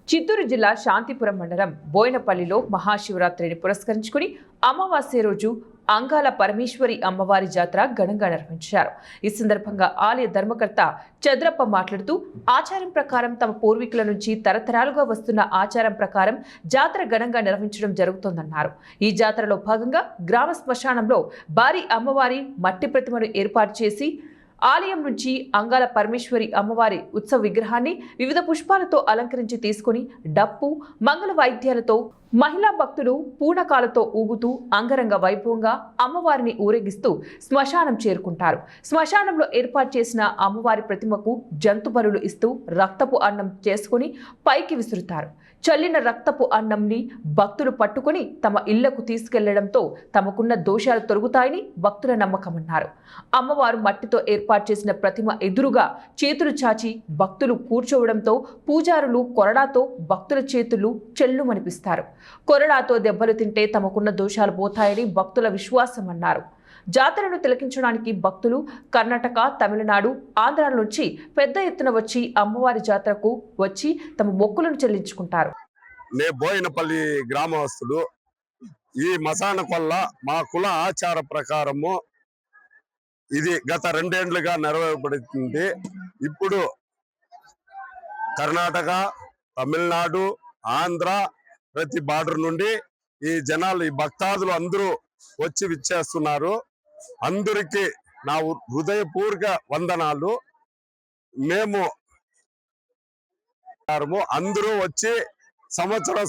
చిత్తూరు జిల్లా శాంతిపురం మండలం బోయినపల్లిలో మహాశివరాత్రిని పురస్కరించుకుని అమావాస్య రోజు అంగాల పరమేశ్వరి అమ్మవారి జాతర ఘనంగా నిర్వహించారు. ఈ సందర్భంగా ఆలయ ధర్మకర్త చంద్రప్ప మాట్లాడుతూ ఆచారం ప్రకారం తమ పూర్వీకుల నుంచి తరతరాలుగా వస్తున్న ఆచారం ప్రకారం జాతర ఘనంగా నిర్వహించడం జరుగుతోందన్నారు. ఈ జాతరలో భాగంగా గ్రామ శ్మశానంలో భారీ అమ్మవారి మట్టి ప్రతిమను ఏర్పాటు చేసి ఆలయం నుంచి అంగాల పరమేశ్వరి అమ్మవారి ఉత్సవ విగ్రహాన్ని వివిధ పుష్పాలతో అలంకరించి తీసుకుని డప్పు మంగళ వాయిద్యాలతో మహిళా భక్తులు పూనకాలతో ఊగుతూ అంగరంగ వైభవంగా అమ్మవారిని ఊరేగిస్తూ శ్మశానం చేరుకుంటారు. శ్మశానంలో ఏర్పాటు చేసిన అమ్మవారి ప్రతిమకు జంతు బలులు ఇస్తూ రక్తపు అన్నం చేసుకుని పైకి విసురుతారు. చల్లిన రక్తపు అన్నంని భక్తులు పట్టుకుని తమ ఇళ్లకు తీసుకెళ్లడంతో తమకున్న దోషాలు తొలగుతాయని భక్తుల నమ్మకమన్నారు. అమ్మవారు మట్టితో ఏర్పాటు చేసిన ప్రతిమ ఎదురుగా చేతులు చాచి భక్తులు కూర్చోవడంతో పూజారులు కొరడాతో భక్తుల చేతులు చెల్లుమనిపిస్తారు. కొరడాతో దెబ్బలు తింటే తమకున్న దోషాలు పోతాయని భక్తుల విశ్వాసం అన్నారు. జాతరను తిలకించడానికి భక్తులు కర్ణాటక, తమిళనాడు, ఆంధ్ర నుంచి పెద్ద ఎత్తున వచ్చి అమ్మవారి జాతరకు వచ్చి తమ మొక్కులను చెల్లించుకుంటారు. బోయినపల్లి గ్రామస్తుడు ఈ మసాన కొల్ల మా కుల ఆచార ప్రకారము ఇది గత 2 ఏళ్లుగా నెరవేర్పడుతుంది. ఇప్పుడు కర్ణాటక, తమిళనాడు, ఆంధ్ర ప్రతి బార్డర్ నుండి ఈ జనాలు ఈ భక్తాదులు అందరూ వచ్చి విచ్చేస్తున్నారు. అందరికీ నా హృదయపూర్వక వందనాలు. మేము అందరూ వచ్చి సంవత్సరం